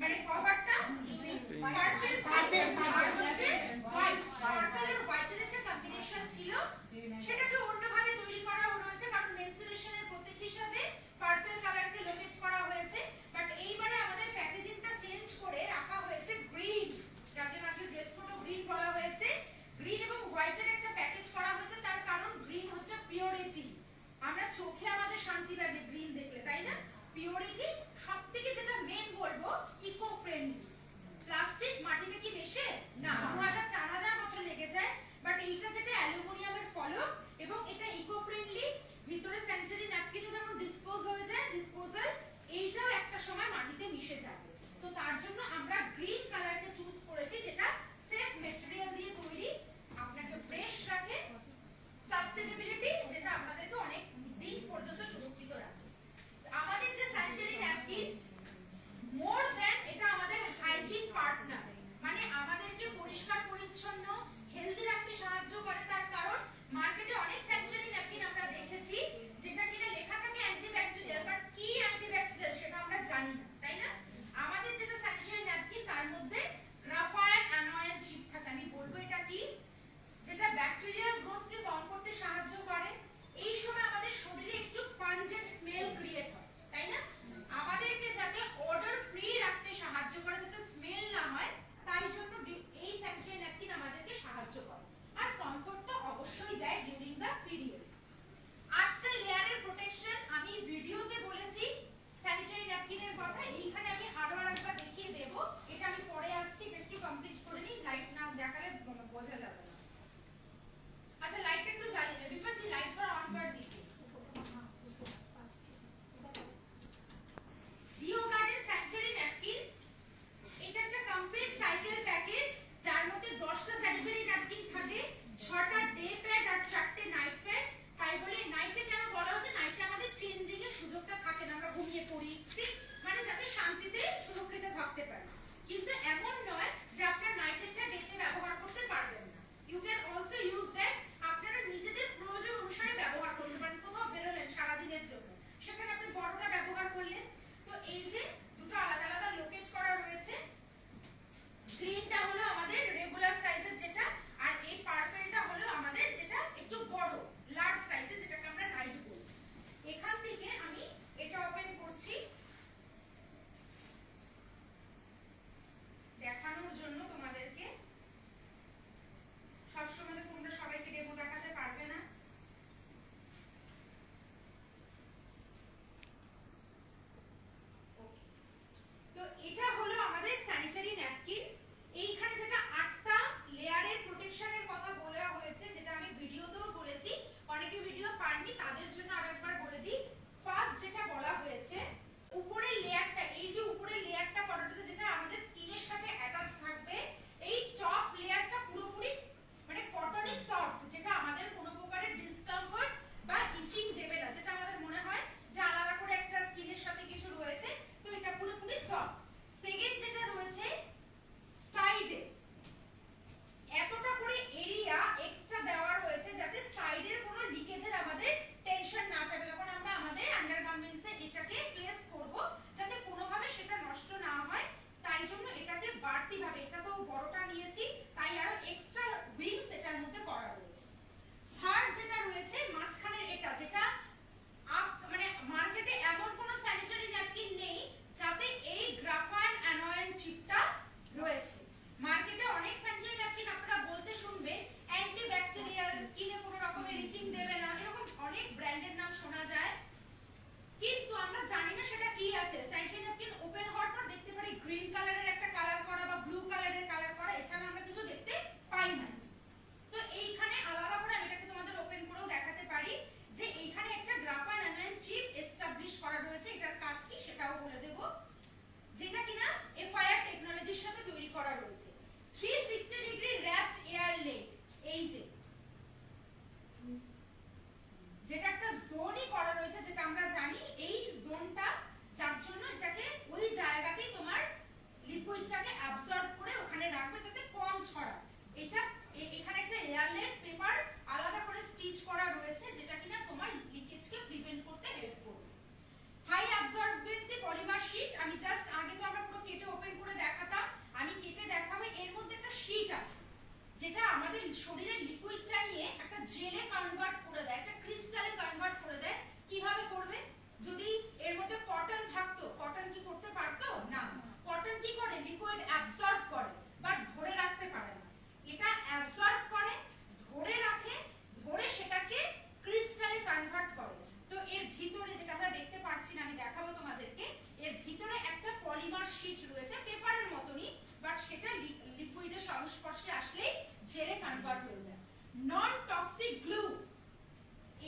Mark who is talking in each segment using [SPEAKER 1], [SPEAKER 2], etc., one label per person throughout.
[SPEAKER 1] মানে কভারটা purple purple আর হচ্ছে হোয়াইট। পার্পল আর হোয়াইটের একটা কম্বিনেশন ছিল, সেটাকে অন্যভাবে তৈরি করা হয়েছে কারণ মেনস্ট্রুয়েশনের প্রতীক হিসেবে পার্পল কালারকে লোকেট করা হয়েছে। বাট এইবারে আমাদের প্যাকেজিংটা চেঞ্জ করে রাখা হয়েছে গ্রিন, যার জন্য আজকে ড্রেস কোডও গ্রিন বলা হয়েছে। গ্রিন এবং হোয়াইটের একটা প্যাকেজ করা হয়েছে, তার কারণ গ্রিন হচ্ছে পিওরিটি। আমরা চোখে আমাদের শান্তি লাগে গ্রিন দেখলে, তাই না? পিওরিটি, সবথেকে যেটা মেন বলবো ইকো ফ্রেন্ডলি। প্লাস্টিক মাটিতে কি মেশে না, 2000-4000 বছর লেগে যায়। বাট এইটা যেটা অ্যালুমিনিয়ামের ফলক এবং এটা ইকো ফ্রেন্ডলি, ভিতরে স্যানিটারি ন্যাপকিনও যেমন ডিসপোজ হয়ে যায়, ডিসপোজাল, এইটাও একটা সময় মাটিতে মিশে যাবে। তো তার জন্য আমরা গ্রিন কালারকে চুজ করেছি, যেটা সেফ ম্যাটেরিয়াল দিয়ে তৈরি, আপনাকে ফ্রেশ রাখে, সাস্টেনেবিলিটি, যেটা আপনাদেরকে অনেক দিন পর্যন্ত সুরক্ষিত রাখে। আমাদের যে স্যানিটারি ন্যাপকিন মোর দ্যান এটা আমাদের হাইজিন পার্টনার, মানে আমাদেরকে পরিষ্কার পরিচ্ছন্ন হেলদি রাখতে সাহায্য করে। তার কারণ মার্কেটে অনেক স্যানিটারি ন্যাপকিন আমরা দেখেছি যেটা কিনা লেখা থাকে অ্যান্টিব্যাকটেরিয়াল, বাট কি অ্যান্টিব্যাকটেরিয়াল সেটা আমরা জানি না, তাই না? আমাদের যেটা স্যানিটারি ন্যাপকিন তার মধ্যে গ্রাফাইন অ্যানোয়েল চিপ থাকে। আমি বলবো এটা কি, যেটা ব্যাকটেরিয়াল গ্রোথকে কম করতে সাহায্য করে। এই সময় আমাদের শরীরে একটু পাঞ্জেন্ট স্মেল ক্রিয়েট হয়, তাই না? আমাদেরকে যাতে অর্ডার ফ্রি রাখতে সাহায্য করে, যাতে স্মেল না হয়, তাই জন্য এই স্যানিটারি ন্যাপকিন আমাদেরকে সাহায্য করে। আর কমফর্ট তো অবশ্যই দেয় ডিউরিং দ্য পিরিয়ডস। 8টা লেয়ারের প্রোটেকশন আমি ভিডিওতে বলেছি স্যানিটারি ন্যাপকিনের কথা, এইখানে আমি আরো আরেকবার দেখিয়ে দেব। এটা আমি পরে আসছি, এটা একটু কমপ্লিট করে নিই, লাইট না দেখালে বোঝা যাবে না। আচ্ছা, লাইটটা একটু জ্বালিয়ে দেব, বিপাজি লাইট पर অন कर दीजिए। ডিও গার্ডেন স্যানিটারি ন্যাপকিন, এটা একটা কমপ্লিট সাইকেল প্যাকেজ, যার মধ্যে 10টা স্যানিটারি ন্যাপকিন থাকে, 6টা ডে প্যাড আর 4টে নাইট প্যাড। তাই বলে নাইটে কেন বলা হচ্ছে, নাইটে আমাদের চেঞ্জিং এর সুযোগটা থাকে না, আমরা ঘুমিয়ে পড়ি, ঠিক? মানে যাতে শান্তিতে সুরক্ষিত থাকতে পারি। কিন্তু এমন নয় যে আপনারা নাইটেরটা ডেতে ব্যবহার করতে পারবেন না। You can also use that, আপনারা নিজেদের প্রয়োজন অনুসারে ব্যবহার করতে পারেন। কোথাও বেরোলেন সারাদিনের জন্য, সেখানে আপনি বড়টা ব্যবহার করলেন। তো এই যে দুটো আলাদা আলাদা লোকেট করা রয়েছে, গ্রিনটা হলো আমাদের রেগুলার সাইজের যেটা, আর এই পার্পলটা হলো আমাদের যেটা একটু বড় লার্জ সাইজের, যেটাকে আমরা নাইট বলছি। এখান থেকে আমি এটা ওপেন করছি দেখানোর জন্য তোমাদেরকে। সবসময় তো তোমরা সবাইকে ডেমো দেখাতে পারবে না। তো এটা হলো আমাদের স্যানিটারি ন্যাপকিন। এইখানে যেটা 8টা লেয়ারের প্রোটেকশনের কথা বলা হয়েছে, যেটা আমি ভিডিওতেও বলেছি, অনেকে ভিডিও পাননি তাদের জন্য আরেকবার বলে দিই। ফার্স্ট যেটা বলা হয়েছে, উপরের লেয়ারটা, এই যে উপরের লেয়ারটা করা হয়েছে যেটা আমাদের স্কিনের সাথে অ্যাটাচ থাকবে, এই টপ লেয়ারটা পুরোপুরি মানে কটনি সফট, যেটা আমাদের কোনো প্রকারের ডিসকমফর্ট বা ইচিং দেবে না, যেটা আমাদের মনে হয় যে আলাদা করে একটা স্কিনের সাথে কিছু রয়েছে। তো এটা পুরোপুরি সফট। সেকেন্ড যেটা রয়েছে, সাইডে এতটা করে এরিয়া এক্সট্রা দেওয়া রয়েছে যাতে সাইডের কোনো লিকেজের আমাদের টেনশন না থাকে যখন আমরা আমাদের আন্ডারগার্মেন্টসে এটাকে প্লেস করব, যাতে কোনোভাবে সেটা নষ্ট না হয়। তাই জন্য এটাকে বাড়তি ভাবে, এটা তো বড়টা নিয়েছি তাই আরো এক্সট্রা উইংস এটার মধ্যে করা রয়েছে। থার্ড যেটা রয়েছে মাঝখানের এটা, যেটা মানে মার্কেটে এমন কোনো স্যানিটারি ন্যাপকিন নেই যাতে এই গ্রাফাইন অ্যানোয়েল চিপটা রয়েছে। মার্কেটে অনেক স্যানিটারি ন্যাপকিন আপনারা বলতে শুনবে অ্যান্টিব্যাকটেরিয়াল, স্কিনে কোনো রকমের ইচিং দেবে না, এরকম অনেক ব্র্যান্ডের নাম শোনা যায়, কিন্তু আমরা জানি না সেটা কি আছে। স্যানিটারি ন্যাপকিন ওপেন হওয়ার পর দেখতে পারি গ্রিন কালারের একটা কালার করা বা ব্লু কালারের কালার করা, এছাড়া আমরা কিছু দেখতে পাই না। তো এইখানে আলাদা করে আমি এটাকে তোমাদের ওপেন করেও দেখাতে পারি যে এইখানে একটা গ্রাফাইন অ্যানোয়েল চিপ এস্টাবলিশ করা রয়েছে। এটার কাজ কি সেটাও বলে দেব, যেটা কিনা এফআইআর টেকনোলজির সাথে তৈরি করা রয়েছে। 360 ডিগ্রি র‍্যাপড এয়ার লেট, এই যে যেটা একটা জোনই করা রয়েছে, যেটা আমরা জানি এই জোনটা, যার জন্য এটাকে ওই জায়গাতেই তোমার লিকুইডটাকে অ্যাবজর্ব করে ওখানে রাখবে যাতে কম ছড়ায়। এটা এখানে একটা এয়ারলেট পেপার আলাদা করে স্টিচ করা রয়েছে, যেটা কিনা তোমার লিকেজকে প্রিভেন্ট করতে হেল্প করবে। হাই অ্যাবজর্বেন্সি পলিমার শীট, আমি জাস্ট আগে তো আমরা পুরো কেটে ওপেন জেলে কনভার্ট হয়ে যায়। নন টক্সিক গ্লু,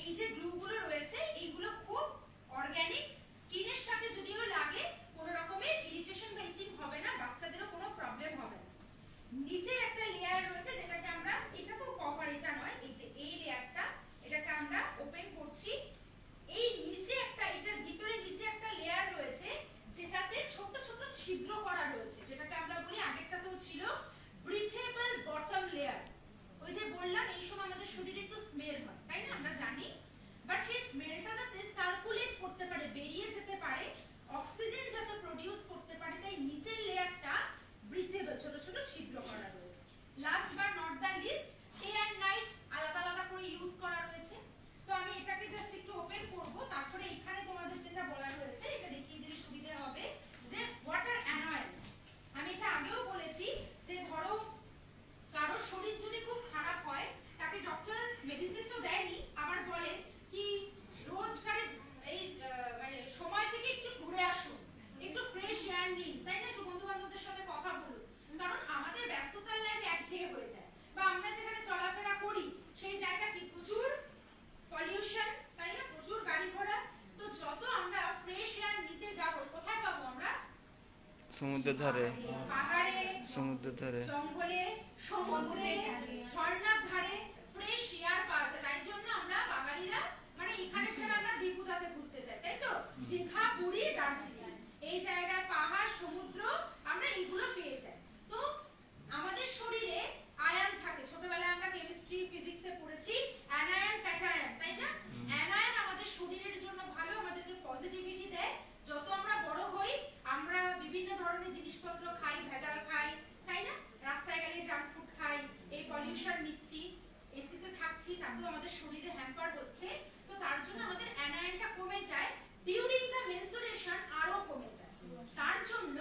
[SPEAKER 1] এই যে গ্লু গুলো রয়েছে এইগুলো খুব অর্গানিক, স্কিনের সাথে যদিও লাগে কোনো রকমের ইরিটেশন বা ইচিং হবে না, বাচ্চাদেরও কোনো প্রবলেম হবে না। নিচের একটা লেয়ার রয়েছে যেটাকে আমরা, এটা তো কভার, এটা নয়, এই যে এই লেয়ারটা, এটাকে আমরা ওপেন করছি। এই নিচে একটা, এটার ভিতরে নিচে একটা লেয়ার রয়েছে যেটাতে ছোট ছোট ছিদ্র করা রয়েছে, যেটাকে আমরা বলি, আগেরটাতেও ছিল ব্রিথেবল বটম লেয়ার। ওই যে বললাম এই সময় আমাদের শরীরে একটু স্মেল হয়, তাই না, আমরা জানি, বাট সেই স্মেলটা যাতে সার্কুলেট করতে পারে, বেরিয়ে যেতে পারে, অক্সিজেন যাতে প্রডিউস করতে পারে, তাই নিচের লেয়ারটা ব্রিথেবল ছোট ছোট ছিদ্র করা রয়েছে। Last but not the least, day and night আলাদা আলাদা করে ইউজ করা রয়েছে। তো আমি এটাকে জাস্ট একটু ওপেন করব, তারপরে এখানে তোমাদের যেটা বলা রয়েছে এটা দেখিয়ে দিলে সুবিধা হবে যে ওয়াটার অ্যানোয়েন্স। আমি এটা আগেও বলেছি যে ধরো কারো শরীর যদি খুব খারাপ হয়, তাকে ডক্টর মেডিসিন তো দেয়নি, আবার বলে কি রোজকারের এই মানে সময় থেকে একটু ঘুরে আসুন, একটু ফ্রেশ এয়ার নিন, তাই না, একটু বন্ধু বান্ধবদের সাথে কথা বলুন, কারণ আমাদের ব্যস্ততার লাইফে একঘেয়ে হয়ে যায়, বা আমরা যেখানে চলাফেরা করি সেই জায়গা কি প্রচুর পলিউশন, তাই না, প্রচুর গাড়ি ঘোড়া। তো যত আমরা ফ্রেশ এয়ার নিতে যাব কোথায় পাবো আমরা?
[SPEAKER 2] সমুদ্রের ধারে,
[SPEAKER 1] পাহাড়ে,
[SPEAKER 2] সমুদ্রের ধারে,
[SPEAKER 1] জঙ্গলে, সমুদ্রে, ঝর্ণার ধারে ফ্রেশ এয়ার পাওয়া যায়। তাই জন্য আমরা বাঙালিরা মানে এখানে ছাড়া আমরা দীপুদাতে ঘুরতে যাই, তাই তো, দীঘা, পুরী, দার্জিলিং, এই জায়গায় পাহাড়, সমুদ্র, আমরা এইগুলো পেয়ে যাই। তো আমাদের শরীরে আয়ন থাকে, ছোটবেলায় আমরা কেমিস্ট্রি ফিজিক্সে পড়েছি অ্যানায়ন ক্যাটায়ন, তাই না, অ্যানায়ন আমাদের শরীরের জন্য ভালো, আমাদেরকে পজিটিভিটি দেয়। যত আমরা বড় হই আমরা বিভিন্ন ধরনের জিনিসপত্র খাই, ভেজাল খাই, তাই না, রাস্তায় গেলে জাঙ্ক ফুড খাই, এই পলিউশন নিচ্ছি, এসিতে থাকছি, তাতেও আমাদের শরীরে হ্যাম্পার হচ্ছে। তো তার জন্য আমাদের অ্যানায়নটা কমে যায়, ডিউরিং দ্য মেনস্ট্রুয়েশন আরো কমে যায়। তার জন্য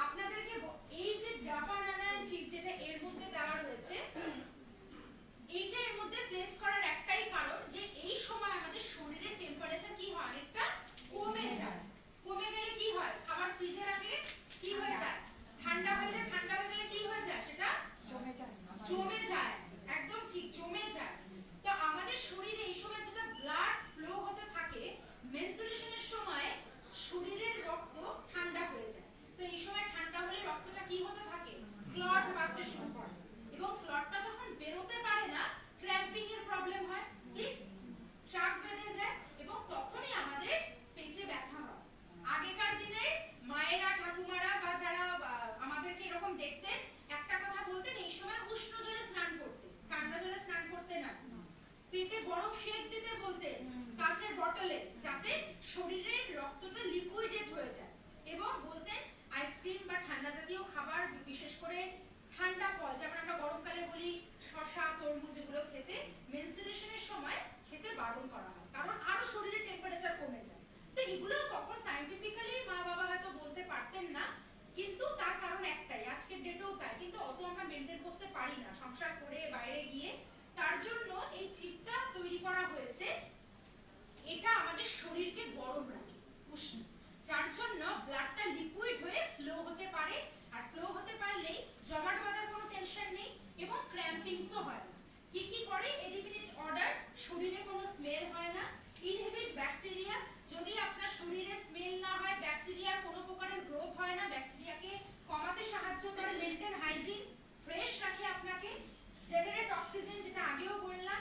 [SPEAKER 1] আপনাদেরকে এই যে ডাফার অ্যানায়ন চিপ যেটা এর মধ্যে দেওয়া রয়েছে, এইটা এর মধ্যে প্লেস করার একটাই কারণ যে এই সময় আমাদের শরীরের টেম্পারেচার কি হয়, অনেকটা কমে যায়। কমে গেলে কি হয়, খাবার ফ্রিজে রাখলে কি হয়ে যায়, ঠান্ডা হয়ে যায়, ঠান্ডা হয়ে গেলে কি হয়ে যায়, সেটা জমে যায়, একদম ঠিক, জমে যায়। তো আমাদের শরীরে এই সময় যেটা ব্লাড ফ্লো হতে থাকে, মেনস্ট্রুয়েশনের সময় শরীরের রক্ত ঠান্ডা হয়ে যায়। তো এই সময় ঠান্ডা হলে রক্তটা কি হতে থাকে, ক্লট বাঁধতে শুরু করে, এবং ক্লটটা যখন বেরোতে পারে না, ক্র্যাম্পিং এর প্রবলেম হয়, ঠিক, চাপ বেঁধে যায়, এবং তখনই আমাদের পেটে ব্যথা হয়। আগেকার দিনে মায়েরা, ঠাকুমারা বা যারা আমাদেরকে এরকম দেখতেন, একটা কথা বলতেন, এই সময় উষ্ণ জলে স্নান করতে, ঠান্ডা জলে স্নান করতে না, পেটে গরম শেক দিতে বলতেন কাঁচের বটলে, যাতে শরীরের রক্তটা লিকুইডেট হয়ে যায়, এবং বলতেন আইসক্রিম বা ঠান্ডা জাতীয় খাবার, বিশেষ করে ঠান্ডা ফল, যেমন আমরা গরমকালে বলি শসা, তরমুজ, এগুলো খেতে মেনস্ট্রুয়েশনের সময় খেতে বারণ করা হয়, কারণ আরো শরীরের টেম্পারেচার কমে যায়। তো এগুলো কখন সায়েন্টিফিক্যালি মা বাবা হয়তো বলতে পারতেন না, কিন্তু তার কারণ একটাই, আজকের ডেটেও তাই, কিন্তু অত আমরা মেনটেন করতে পারি না সংসার করে বাইরে গিয়ে। তার জন্য এই চিপটা তৈরি করা হয়েছে, এটা আমাদের শরীরকে গরম রাখে, উষ্ণ, যার জন্য ব্লাডটা লিকুইড হয়ে ফ্লো হতে পারে, আর ফ্লো হতে পারলেই জমাট বাঁধার কোনো টেনশন নেই, এবং ক্র্যাম্পিংসও হয় না। কি কি করে, এলিমিনেট অর্ডার, শরীরে কোনো স্মেল হয় না, ইনহিবিট ব্যাকটেরিয়া, যদি আপনার শরীরে স্মেল না হয়, ব্যাকটেরিয়ার কোনো প্রকারের গ্রোথ হয় না, ব্যাকটেরিয়াকে কমাতে সাহায্য করে, মেইনটেইন হাইজিন, ফ্রেশ রাখে আপনাকে, জেনারেট অক্সিজেন, যেটা আগেও বললাম,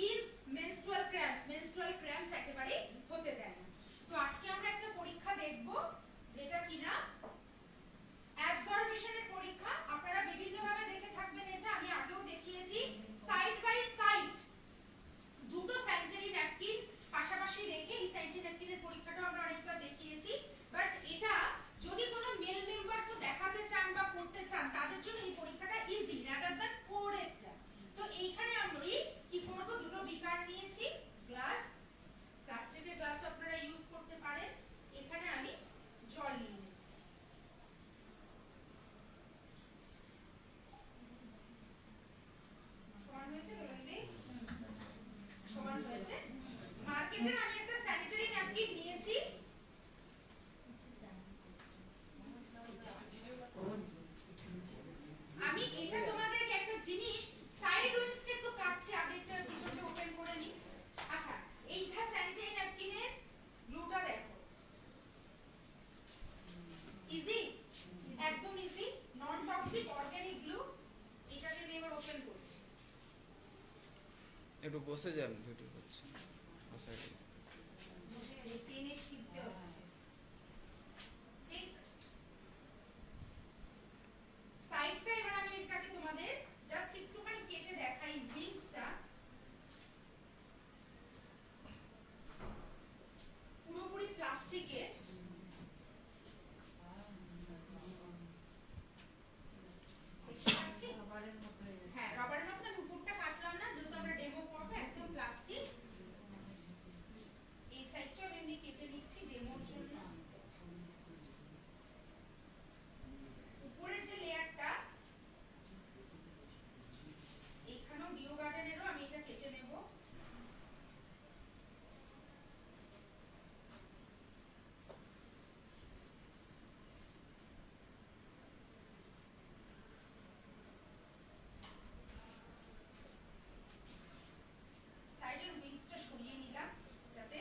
[SPEAKER 1] is menstrual cramps, menstrual cramps একেবারে হতে দেয় না। তো আজকে আমরা একটা পরীক্ষা দেখব, যেটা কিনা অ্যাবজর্বেশনের পরীক্ষা। আপনারা বিভিন্ন ভাবে দেখে থাকবেন, এটা আমি আগেও দেখিয়েছি, সাইড বাই সাইড দুটো স্যানিটারি ন্যাপকিন পাশাপাশি রেখে এই স্যানিটারি ন্যাপকিনের পরীক্ষাটাও আমরা অনেকবার দেখিয়েছি, বাট এটা যদি কোনো মেল মেম্বারসও দেখাতে চান বা করতে চান, তাদের জন্য এই পরীক্ষাটা ইজি রাদার দ্যান কোরেটটা। তো এইখানে আমরা কি করব, দুটো বিকার নিয়েছি, গ্লাস, প্লাস্টিকের গ্লাস আপনারা ইউজ করতে পারেন, এখানে আমি জল নিয়ে নিচ্ছি। সমান হয়েছে, সমান হয়েছে। মার্কেটের আমি একটা স্যানিটারি ন্যাপকিন নিয়েছি,
[SPEAKER 2] একটু বসে যান, ভিডিও করছি।
[SPEAKER 1] টেনে ছিঁড়তে হচ্ছে। ঠিক সাইডটা এবার আমি এটাকে তোমাদের জাস্ট একটুখানি কেটে দেখাই। উইংসটা পুরোপুরি প্লাস্টিকের। হ্যাঁ, রবারের মতো। আমি উপরটা কাটলাম না, যেহেতু আমরা ডেমো করবো। একদম প্লাস্টিক। এই সাইডটা আমি এমনি কেটে নিচ্ছি ডেমোর জন্য। উপরের যে লেয়ারটা, এখানেও ডিও গার্ডেনেরও আমি এটা কেটে নেব। সাইডের উইংসটা সরিয়ে নিলাম যাতে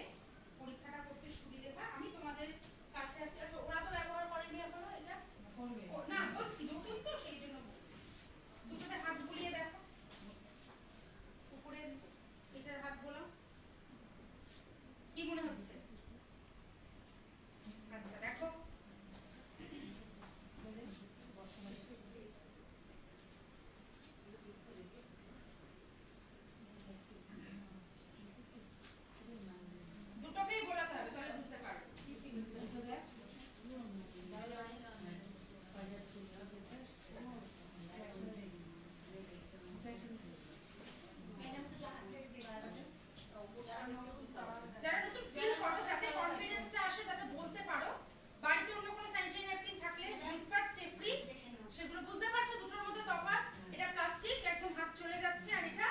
[SPEAKER 1] পরীক্ষাটা করতে সুবিধে হয়। আমি তোমাদের কাছে আসতে আছে। ওরা তো ব্যবহার করেনি এখনো এটা। না, বলছি নতুন তো, সেই জন্য বলছি। দুটোতে হাত বুলিয়ে দেখো। উপরে এটার হাত বোলাও। কি মনে হচ্ছে? আচ্ছা, দেখো। দুটোকেই বোলাতে হবে, তাহলে বুঝতে পারবে। যারা নতুন ফিল করো, যাতে কনফিডেন্সটা আসে, যাতে বলতে পারো। বাড়িতে অন্য কোনো স্যানিটারি ন্যাপকিন থাকলে হুইসপার, স্টে ফ্রি, সেগুলো বুঝতে পারছো দুটোর মধ্যে তফাৎ? এটা প্লাস্টিক, একদম হাত চলে যাচ্ছে, আর এটা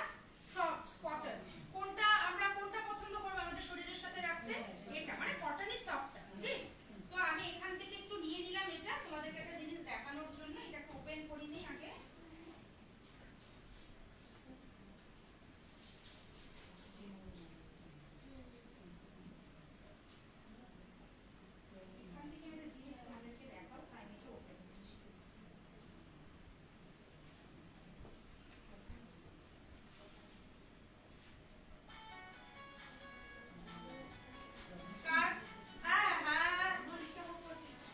[SPEAKER 1] সফট কটন। কোনটা আমরা পছন্দ করব আমাদের শরীরের সাথে রাখতে? এটা, মানে কটনই সফট। ঠিক? তো আমি এখান থেকে একটু নিয়ে নিলাম এটা তোমাদেরকে একটা জিনিস দেখানোর জন্য। এটাকে ওপেন করি নি আগে। এখান থেকে একটা জিনিস তোমাদেরকে দেখাও, তাই আমি এটা ওপেন করছি।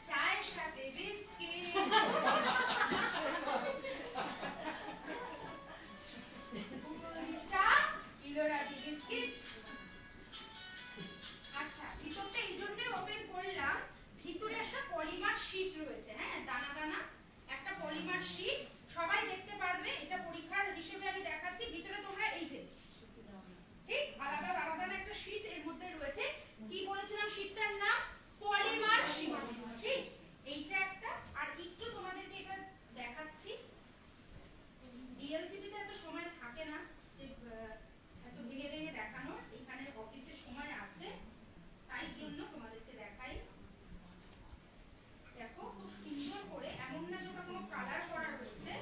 [SPEAKER 1] চায়ের সাথে বিস্কিট। চা, ইলোরাদি বিস্কিট। আচ্ছা, ভিতরটা এই জন্য ওপেন করলাম, ভিতরে একটা পলিমার শীট রয়েছে। হ্যাঁ, দানা দানা একটা পলিমার শীট। সবাই দেখতে পারবে। এটা পরীক্ষার হিসেবে আমি দেখাচ্ছি। ভিতরে তোমরা এই যে, ঠিক আলাদা আলাদা একটা শীট এর মধ্যে রয়েছে। কি বলেছিলাম শীটটার নাম? Polymer sheet. ঠিক, এইটা একটা। আর একটু তোমাদেরকে এটা দেখাচ্ছি। ডিএলসিপি তে এত সময় থাকে না যে এত ভেঙে ভেঙে দেখানো। এখানে অফিসে সময় আছে, তাই জন্য তোমাদেরকে দেখাই। দেখো, খুব সুন্দর করে, এমন না যে ওটা কোনো কালার করা রয়েছে।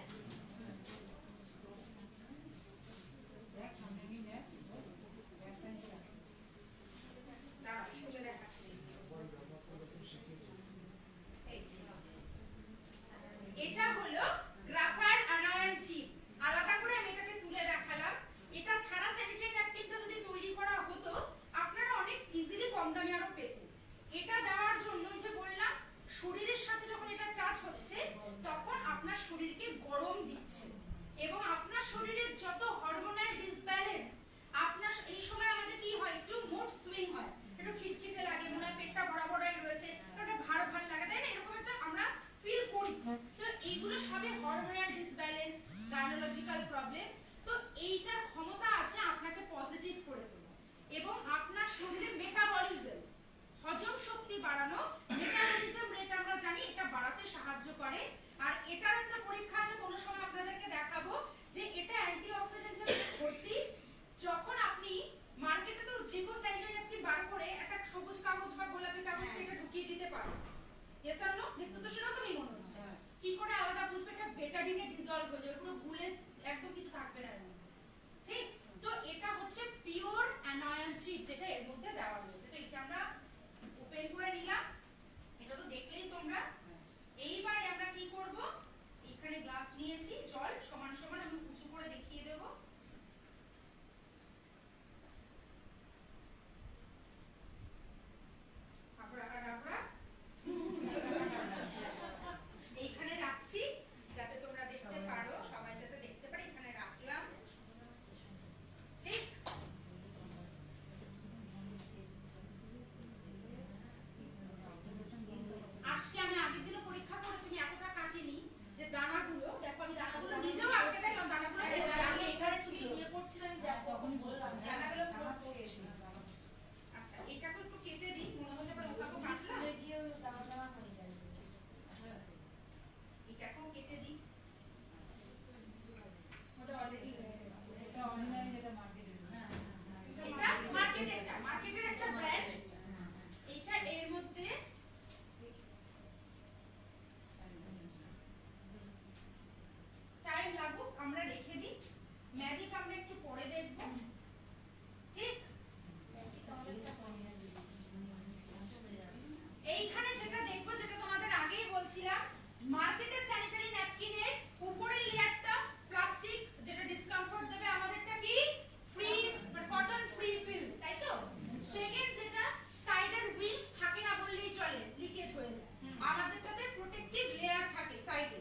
[SPEAKER 1] এটা হলো গ্রাফাইট আনায়ন চিপ। আলাদা করে আমি এটাকে তুলে দেখালাম। এটা ছাড়া স্যানিটারি ন্যাপকিনটা যদি তৈরি করা হতো, আপনারা অনেক ইজিলি কম দামে আরো পেতেন। এটা দেওয়ার জন্য যে বললাম, শরীরের সাথে যখন এটা টাচ হচ্ছে, তখন আপনার শরীরকে গরম দিচ্ছে। এবং আপনার শরীরের যত হরমোনাল ডিসব্যালেন্স, আপনার এই সময় আমাদের কি হয়, একটু মুড সুইং হয়, একটু খিটখিটে লাগে, মনে হয় পেটটা ভরা ভরাই রয়েছে, একটা ভার ভার লাগে, তাই না? এরকম একটা আমরা ফিল করি। তো এইগুলো সবই হরমোনাল ডিসব্যালেন্স, গাইনোলজিক্যাল প্রবলেম। তো এইটার ক্ষমতা আছে আপনাকে পজিটিভ করে তোলা এবং আপনার শরীরে মেটাবলিজম, হজম শক্তি বাড়ানো। মেটাবলিজম রেট আমরা জানি, এটা বাড়াতে সাহায্য করে। আর এটার একটা পরীক্ষা আছে, কোনো সময় আপনাদেরকে দেখাবো, যে এটা অ্যান্টিঅক্সিডেন্টে ভর্তি। যখন আপনি মার্কেটে তো যে কোনো স্যানিটারি ন্যাপকিন বার করে একটা সবুজ কাগজ বা গোলাপি কাগজ এটা ঢুকিয়ে দিতে পারো। Yes or no? দেখতে তো সেরকমই মনে হচ্ছে। কি করে আলাদা বুঝবে? এটা বেটাডিনে ডিসলভ হয়ে যাবে, পুরো গুলে একদম কিছু থাকবে না। ঠিক? তো এটা হচ্ছে পিওর অ্যানায়ন চিপ, যেটা এর মধ্যে দেওয়া রয়েছে। তো এটা আমরা ওপেন করে নিলাম। এটা তো দেখলেই তোমরা। এইবারে আমরা কি করব? এখানে গ্লাস নিয়েছি, জল সমান সমান আমি উঁচু করে দেখিয়ে দেব। আজকে আমি আগের দিনও পরীক্ষা করেছি, আমি এতটা কাটিনি যে দানাগুলো দেখো, আমি দানাগুলো নিজেও আজকে দেখলাম দানাগুলো আমি এখানে ছিল নিয়ে পড়ছিলাম, আমি তখন বললাম দানাগুলো পড়ছে। আচ্ছা এটাকে একটু কেটে দিই, মনে হচ্ছে পরে ওটাকে কাটলাম গিয়ে দানা দানা হয়ে যায়, এটাকেও কেটে দিই। ওটা অলরেডি হয়ে গেছে, এটা অনলাইন, এটা মার্কেটে, এটা মার্কেটের একটা ব্র্যান্ড। এটা এর মধ্যে টাইম লাগুক, আমরা রেখে দিই। ম্যাজিক আমরা একটু পরে দেখব, ঠিক? এইখানে যেটা দেখবো, যেটা তোমাদের আগেই বলছিলাম, মার্কেটের স্যানিটারি ন্যাপকিনের উপরের লেয়ারটা প্লাস্টিক, যেটা ডিসকমফর্ট দেবে আমাদেরটা কি ফ্রি কটন ফ্রি ফিল, তাই তো? সেকেন্ড যেটা সাইডের উইংস থাকে না বললেই চলে, লিকেজ হয়ে যায়, আমাদেরটাতে প্রোটেক্টিভ লেয়ার থাকে সাইডে।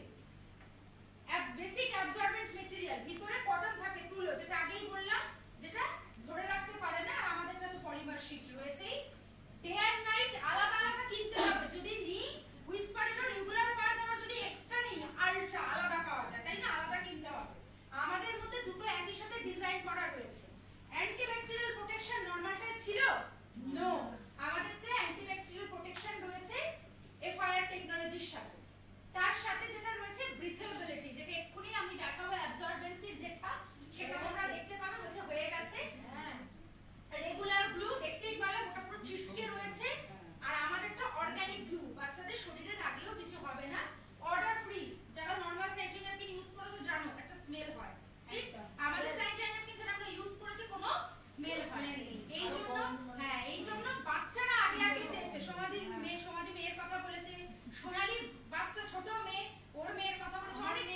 [SPEAKER 1] বেসিক অ্যাবজর্বেন্ট ম্যাটেরিয়াল, ভিতরে কটন থাকে তুলো, যেটা আগেই বললাম, যেটা ধরে রাখতে পারে না, আর আমাদেরটা তো পলিমার শীট রয়েছেই। ডে এন্ড নাইট আলাদা আলাদা কিনতে হবে, যদি নিই হুইসপারেরও রেগুলার পাওয়া যায়, যদি এক্সট্রা নিই আলট্রা আলাদা পাওয়া যায়, তাই না? আলাদা কিনতে হবে। আমাদের মধ্যে দুটো একই সাথে ডিজাইন করা রয়েছে। অ্যান্টিব্যাকটেরিয়াল প্রোটেকশন নরমালটাই ছিল? নো, আমাদেরটা অ্যান্টিব্যাকটেরিয়াল প্রোটেকশন রয়েছে এফআইআর টেকনোলজির সাথে। তার সাথে যেটা রয়েছে ব্রিথেবিলিটি, যেটা এক্ষুনি আমি দেখাবো অ্যাবজর্বেন্সির যেটা, সেটা তোমরা দেখতে পাবে, হচ্ছে হয়ে গেছে। রেগুলার গ্লু দেখতেই পারলে ওটা পুরো চিটকে রয়েছে, আর আমাদেরটা অর্গানিক গ্লু, বাচ্চাদের শরীরে লাগলেও কিছু হবে না, অর্ডার ফ্রি। যারা নরমাল স্যানিটারি ন্যাপকিন ইউজ করেছো জানো একটা স্মেল হয়, ঠিক? আমাদের স্যানিটারি ন্যাপকিন যেটা আমরা ইউজ করেছি কোনো স্মেল হয় না। এই জন্য এই জন্য বাচ্চারা আগে আগে চেয়েছে। সমাধি মেয়ের কথা বলেছে, সোনালীর বাচ্চা ছোট মেয়ে, ওর মেয়ের কথা বলেছে অনেক,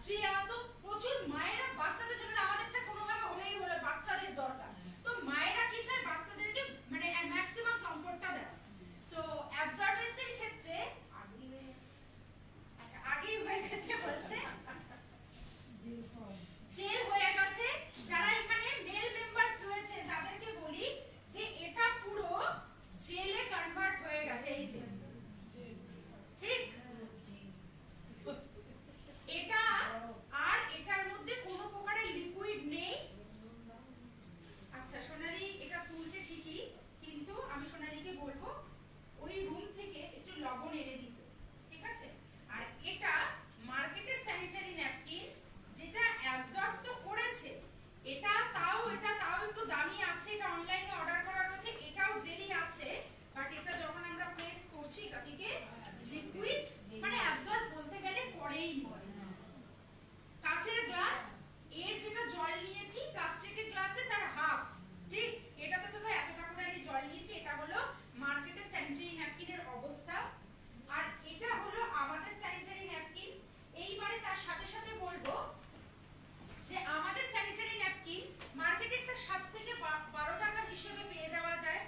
[SPEAKER 1] শ্রিয়া, তো প্রচুর মায়েরা বাচ্চাদের জন্য আমাদেরটা কোনোভাবে হলেই হলো, বাচ্চাদের দরকার, তো মায়েরা কি চায় বাচ্চাদেরকে মানে ম্যাক্সিমাম কমফর্টটা দেয়। তো অ্যাবজর্বেন্সির ক্ষেত্রে আগেই হয়ে গেছে বলছে, জেল হয়ে গেছে। যারা এখানে মেল মেম্বারস রয়েছে তাদেরকে বলি যে এটা পুরো জেলে কনভার্ট হয়ে গেছে, এই যে, ঠিক? এটা আর এটার মধ্যে কোনো প্রকারের লিকুইড নেই। আচ্ছা সোনালী এটা তুলছে ঠিকই, কিন্তু আমি সোনালীকে বলবো ওই রুম থেকে একটু লবণ এনে দিতে, ঠিক আছে? আর এটা মার্কেটের স্যানিটারি ন্যাপকিন, যেটা অ্যাবজর্ব তো করেছে, এটা তাও একটু দামি আছে, এটা অনলাইনে অর্ডার করা রয়েছে, এটাও জেলি আছে, বাট এটা যখন আমরা প্রেস করছি এটা থেকে লিকুইড মানে অ্যাবজর্ব বলতে গেলে করেই বলে। কাচের গ্লাস, এর যেটা জল নিয়েছি প্লাস্টিকের গ্লাসে তার হাফ, ঠিক? এটাতে তো এতটা করে আমি জল নিয়েছি, এটা হলো মার্কেটের স্যানিটারি ন্যাপকিনের অবস্থা, আর এটা হলো আমাদের স্যানিটারি ন্যাপকিন। এইবারে তার সাথে সাথে বলবো যে আমাদের স্যানিটারি ন্যাপকিন মার্কেটেরটা 7 থেকে 12 টাকার হিসেবে পেয়ে যাওয়া যায়।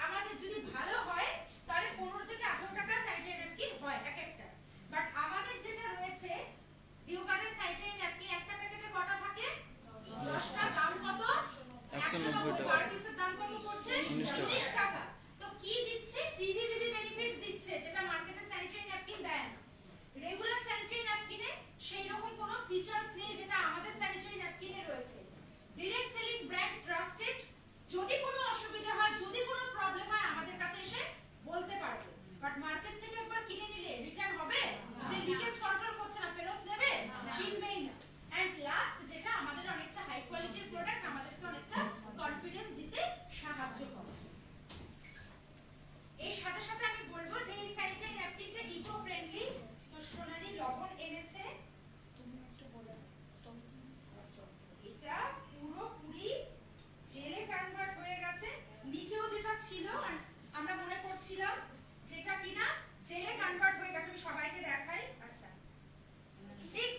[SPEAKER 1] আমাদের যদি ভালো হয় তাহলে 15 থেকে 18 টাকা স্যানিটারি ন্যাপকিন হয় এক একটা, বাট আমাদের যেটা রয়েছে ডিওগার্ডের স্যানিটারি ন্যাপকিন, একটা প্যাকেটে কটা থাকে? 10টা, দাম কত?
[SPEAKER 2] 190 টাকা।
[SPEAKER 1] পার পিসের দাম কত পড়ছে? 19 টাকা। তো কি দিচ্ছে? পিভিবিবি বেনিফিটস দিচ্ছে, যেটা মার্কেটের স্যানিটারি ন্যাপকিন দেয় না। রেগুলার স্যানিটারি ন্যাপকিনে সেই রকম কোনো ফিচারস নেই যেটা আমাদের স্যানিটারি ন্যাপকিনে রয়েছে। Direct selling brand, trusted. যদি কোনো অসুবিধা হয়, যদি কোনো প্রবলেম হয় আমাদের কাছে এসে বলতে পারবে, বাট মার্কেট থেকে একবার কিনে নিলে রিটার্ন হবে? যে লিকেজ কন্ট্রোল করছে না ফেরত দেবে? চিনবেই না। এন্ড লাস্ট যেটা আমাদের অনেকটা হাই কোয়ালিটির প্রোডাক্ট, আমাদেরকে অনেকটা কনফিডেন্স দিতে সাহায্য করে। এর সাথে সাথে আমি বলবো যে এই স্যানিটারি ন্যাপকিনটা ইকো ফ্রেন্ডলি। তো সোনালী লবণ এনেছে, তুমি একটু বলো, এটা পুরোপুরি জেলে কনভার্ট হয়ে গেছে। নিচেও যেটা ছিল আমরা মনে করছিলাম যেটা কিনা জেলে কনভার্ট হয়ে গেছে, আমি সবাইকে দেখাই। আচ্ছা ঠিক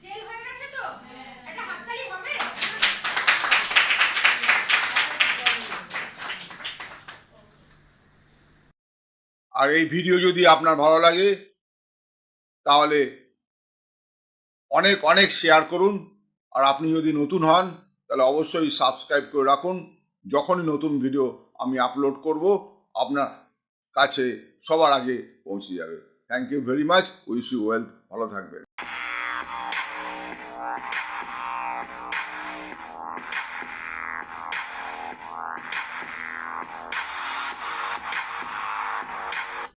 [SPEAKER 1] জেল হয়ে গেছে তো, একটা হাততালি হবে।
[SPEAKER 3] আর এই ভিডিও যদি আপনার ভালো লাগে তাহলে অনেক অনেক শেয়ার করুন, আর আপনি যদি নতুন হন তাহলে অবশ্যই সাবস্ক্রাইব করে রাখুন। যখনই নতুন ভিডিও আমি আপলোড করব আপনার কাছে সবার আগে পৌঁছে যাবে। Thank you very much, wish you wealth, ভালো থাকবেন।